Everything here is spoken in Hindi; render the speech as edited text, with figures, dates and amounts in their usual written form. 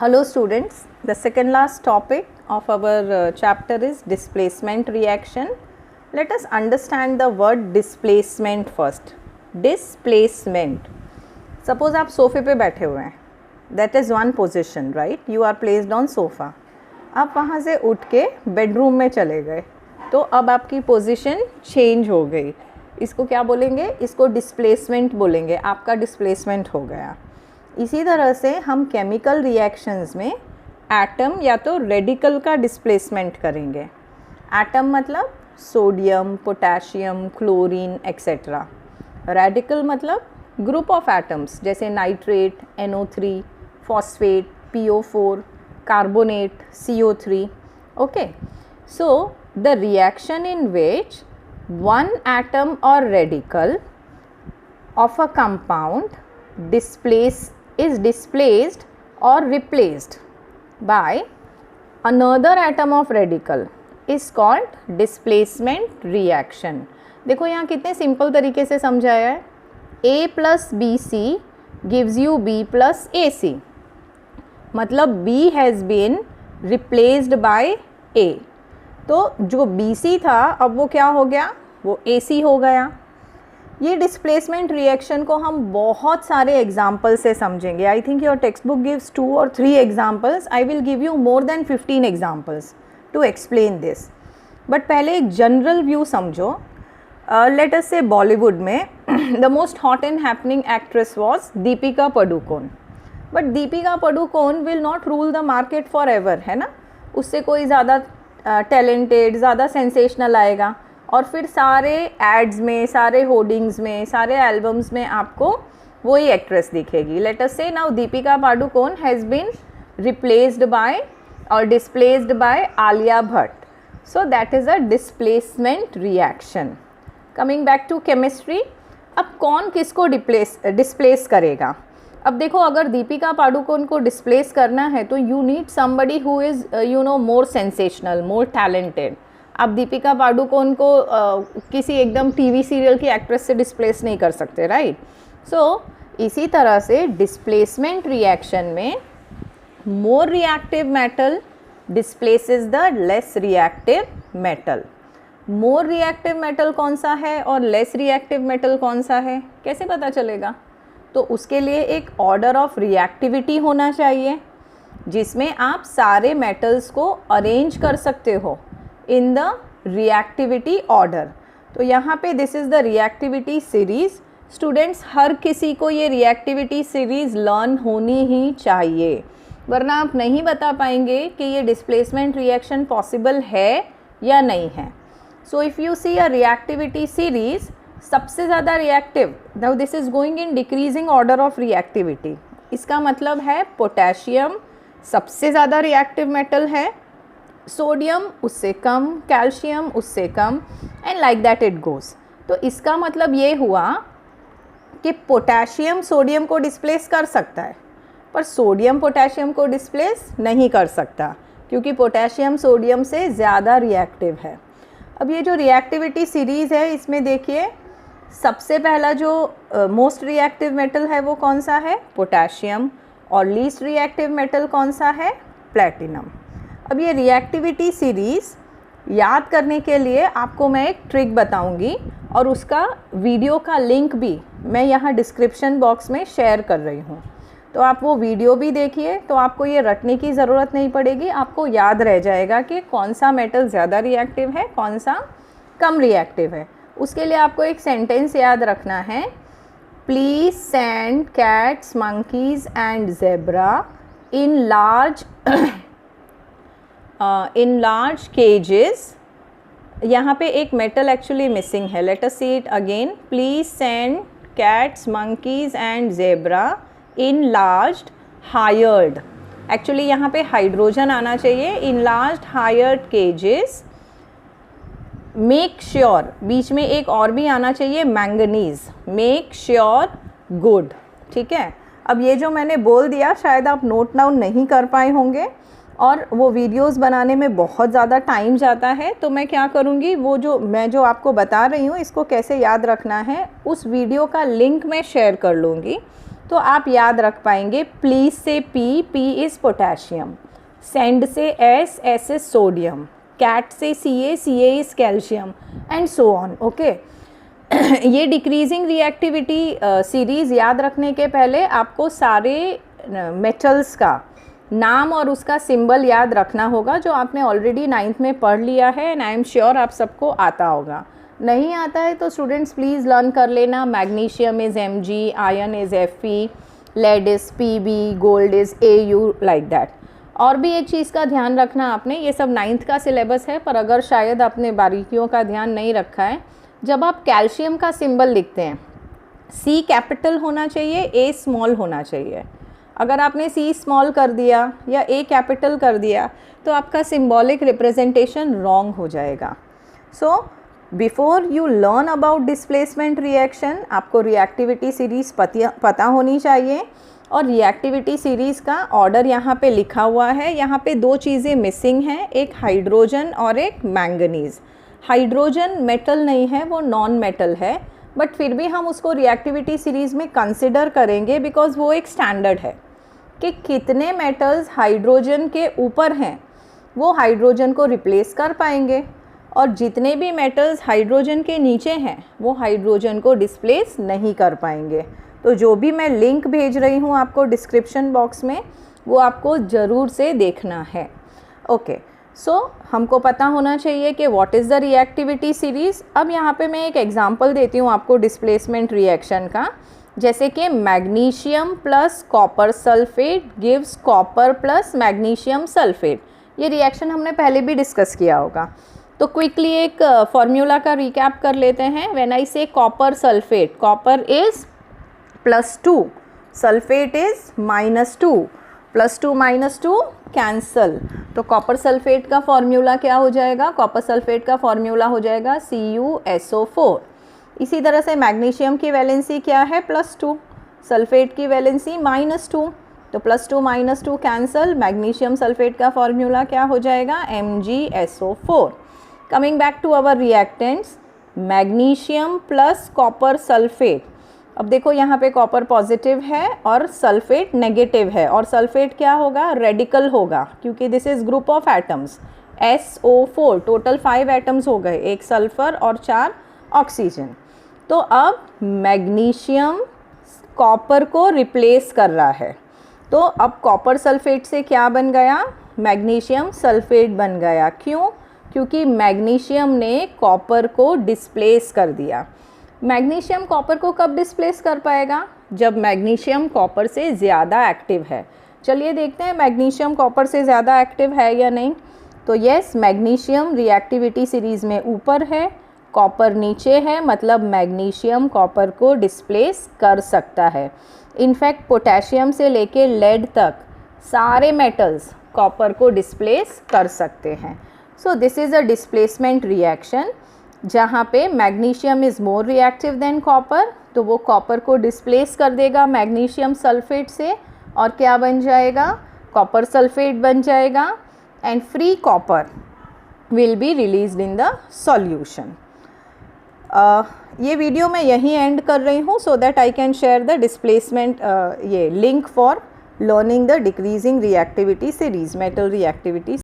Hello students, the second last topic of our chapter is displacement reaction. Let us understand the word displacement first. Displacement. Suppose आप सोफे पे बैठे हुए हैं, that is one position, right? You are placed on sofa. आप वहाँ से उठ के बेडरूम में चले गए, तो अब आपकी पोजीशन चेंज हो गई. इसको क्या बोलेंगे? इसको डिस्प्लेसमेंट बोलेंगे. आपका डिस्प्लेसमेंट हो गया. इसी तरह से हम केमिकल रिएक्शंस में एटम या तो रेडिकल का डिस्प्लेसमेंट करेंगे. एटम मतलब sodium, potassium, chlorine etcetera. Radical मतलब ग्रुप ऑफ एटम्स जैसे nitrate, NO3, phosphate, PO4, carbonate, CO3. Okay, so the reaction in which one atom or radical of a compound is displaced or replaced by another atom of radical is called displacement reaction. देखो यहाँ कितने सिंपल तरीके से समझाया है. A plus BC gives you B plus AC. मतलब B has been replaced by A. तो जो BC था अब वो क्या हो गया? वो AC हो गया. ये डिस्प्लेसमेंट रिएक्शन को हम बहुत सारे एग्जाम्पल से समझेंगे. I think your text book gives 2 or 3 examples. I will give you more than 15 examples to explain this. But पहले एक जनरल व्यू समझो. लेट अस से बॉलीवुड में the most hot and happening actress was Deepika Padukone. But Deepika Padukone will not rule the market forever, है ना. उससे कोई ज़्यादा टैलेंटेड, ज़्यादा सेंसेशनल आएगा और फिर सारे एड्स में, सारे होर्डिंग्स में, सारे एल्बम्स में आपको वही एक्ट्रेस दिखेगी. Let us say now Deepika Padukone has been replaced by और displaced by Alia Bhatt. So that is a displacement reaction. Coming back to chemistry. अब कौन किसको डिस्प्लेस करेगा? अब देखो, अगर दीपिका पादुकोण को डिस्प्लेस करना है तो you need somebody who is more sensational, more talented. आप दीपिका पादुकोण को किसी एकदम टीवी सीरियल की एक्ट्रेस से डिस्प्लेस नहीं कर सकते, राइट. सो इसी तरह से डिस्प्लेसमेंट रिएक्शन में more reactive metal displaces the less reactive metal. More reactive metal कौन सा है और लेस रिएक्टिव मेटल कौन सा है, कैसे पता चलेगा? तो उसके लिए एक ऑर्डर ऑफ रिएक्टिविटी होना चाहिए जिसमें आप सारे मेटल्स को अरेंज कर सकते हो इन द रिएक्टिविटी ऑर्डर. तो यहाँ पे this is the reactivity series. Students, हर किसी को ये रिएक्टिविटी सीरीज़ लर्न होनी ही चाहिए, वरना आप नहीं बता पाएंगे कि ये डिस्प्लेसमेंट रिएक्शन पॉसिबल है या नहीं है. So if you see a reactivity series, सबसे ज़्यादा reactive, now this is going in decreasing order of reactivity. इसका मतलब है पोटेशियम सबसे ज़्यादा रिएक्टिव मेटल है, सोडियम उससे कम, कैल्शियम उससे कम, and like that it goes. तो इसका मतलब ये हुआ कि पोटेशियम सोडियम को डिस्प्लेस कर सकता है, पर सोडियम पोटेशियम को डिस्प्लेस नहीं कर सकता क्योंकि पोटेशियम सोडियम से ज़्यादा रिएक्टिव है. अब ये जो रिएक्टिविटी सीरीज़ है, इसमें देखिए सबसे पहला जो मोस्ट रिएक्टिव मेटल है वो कौन सा है? पोटेशियम. और लीस्ट रिएक्टिव मेटल कौन सा है? प्लैटिनम. अब ये रिएक्टिविटी सीरीज़ याद करने के लिए आपको मैं एक ट्रिक बताऊंगी और उसका वीडियो का लिंक भी मैं यहाँ डिस्क्रिप्शन बॉक्स में शेयर कर रही हूँ. तो आप वो वीडियो भी देखिए, तो आपको ये रटने की ज़रूरत नहीं पड़ेगी. आपको याद रह जाएगा कि कौन सा मेटल ज़्यादा रिएक्टिव है, कौन सा कम रिएक्टिव है. उसके लिए आपको एक सेंटेंस याद रखना है. Please send cats, monkeys and zebra in large cages. यहाँ पे एक मेटल एक्चुअली मिसिंग है. Let us see it again. Please send cats, monkeys and zebra in large hired. Actually यहाँ पे हाइड्रोजन आना चाहिए. In large hired cages. Make sure, बीच में एक और भी आना चाहिए, मैंगनीज़. Make sure good. ठीक है. अब ये जो मैंने बोल दिया शायद आप नोट डाउन नहीं कर पाए होंगे और वो वीडियोस बनाने में बहुत ज़्यादा टाइम जाता है. तो मैं क्या करूँगी, वो जो मैं जो आपको बता रही हूँ इसको कैसे याद रखना है, उस वीडियो का लिंक मैं शेयर कर लूँगी. तो आप याद रख पाएंगे प्लीज से P, P is potassium, send से S, S is sodium, cat से C A is calcium and so on. Okay, ये डिक्रीजिंग रिएक्टिविटी सीरीज़ याद रखने के पहले आपको सारे मेटल्स का नाम और उसका सिंबल याद रखना होगा, जो आपने ऑलरेडी 9th में पढ़ लिया है एंड आई एम श्योर आप सबको आता होगा। नहीं आता है तो स्टूडेंट्स प्लीज़ लर्न कर लेना। Magnesium is Mg, iron is Fe, lead is Pb, gold is Au, like that. और भी एक चीज़ का ध्यान रखना आपने, ये सब 9th का सिलेबस है, पर अगर शायद आपने बारीकियों का ध्यान नहीं रखा है, जब आप कैल्शियम का सिंबल लिखते हैं C कैपिटल होना चाहिए, A स्मॉल होना चाहिए। अगर आपने C स्मॉल कर दिया या A कैपिटल कर दिया तो आपका सिंबॉलिक रिप्रेजेंटेशन रॉन्ग हो जाएगा। So before you learn about displacement reaction, आपको रिएक्टिविटी सीरीज़ पता होनी चाहिए। और रिएक्टिविटी सीरीज़ का ऑर्डर यहाँ पे लिखा हुआ है। यहाँ पे दो चीज़ें मिसिंग हैं, एक हाइड्रोजन और एक मैंगनीज़। हाइड्रोजन मेटल नहीं है, वो नॉन मेटल है, बट फिर भी हम उसको रिएक्टिविटी सीरीज़ में कंसिडर करेंगे बिकॉज वो एक स्टैंडर्ड है कि कितने मेटल्स हाइड्रोजन के ऊपर हैं वो हाइड्रोजन को रिप्लेस कर पाएंगे, और जितने भी मेटल्स हाइड्रोजन के नीचे हैं वो हाइड्रोजन को डिस्प्लेस नहीं कर पाएंगे। तो जो भी मैं लिंक भेज रही हूँ आपको डिस्क्रिप्शन बॉक्स में, वो आपको ज़रूर से देखना है। ओके, सो हमको पता होना चाहिए कि what is the reactivity series. अब यहाँ पे मैं एक एग्जांपल देती हूँ आपको डिस्प्लेसमेंट रिएक्शन का, जैसे कि magnesium plus copper sulphate gives copper plus magnesium sulphate. ये रिएक्शन हमने पहले भी डिस्कस किया होगा, तो क्विकली एक फॉर्मूला का रिकैप कर लेते हैं। व्हेन आई से copper sulphate, copper is +2, sulphate is -2, +2 -2 cancel. तो कॉपर सल्फेट का फॉर्मूला क्या हो जाएगा? कॉपर सल्फेट का फॉर्मूला हो जाएगा CuSO4। इसी तरह से मैग्नीशियम की वैलेंसी क्या है? +2, सल्फेट की वैलेंसी -2, तो +2 -2 कैंसल। मैग्नीशियम सल्फेट का फॉर्मूला क्या हो जाएगा? MgSO4। Coming back to our reactants, magnesium plus copper sulphate. अब देखो यहाँ पे कॉपर पॉजिटिव है और सल्फेट नेगेटिव है, और सल्फेट क्या होगा? रेडिकल होगा, क्योंकि this is group of atoms SO4। Total 5 atoms हो गए, एक सल्फर और 4 ऑक्सीजन। तो अब मैग्नीशियम कॉपर को रिप्लेस कर रहा है, तो अब कॉपर सल्फेट से क्या बन गया? मैग्नीशियम सल्फेट बन गया। क्यों? क्योंकि मैग्नीशियम ने कॉपर को डिस्प्लेस कर दिया। मैग्नीशियम कॉपर को कब डिस्प्लेस कर पाएगा? जब मैग्नीशियम कॉपर से ज़्यादा एक्टिव है। चलिए देखते हैं मैग्नीशियम कॉपर से ज़्यादा एक्टिव है या नहीं। तो यस, मैग्नीशियम रिएक्टिविटी सीरीज़ में ऊपर है, कॉपर नीचे है, मतलब मैग्नीशियम कॉपर को डिस्प्लेस कर सकता है। इनफैक्ट पोटेशियम से लेके लेड तक सारे मेटल्स कॉपर को डिस्प्लेस कर सकते हैं। So this is a displacement reaction जहाँ पे magnesium is more reactive than copper, तो वो कॉपर को डिस्प्लेस कर देगा मैग्नीशियम सल्फेट से, और क्या बन जाएगा? कॉपर सल्फेट बन जाएगा, and free copper will be released in the solution. ये वीडियो मैं यहीं एंड कर रही हूँ so that I can share the displacement ये link for learning the decreasing reactivity series, metal reactivity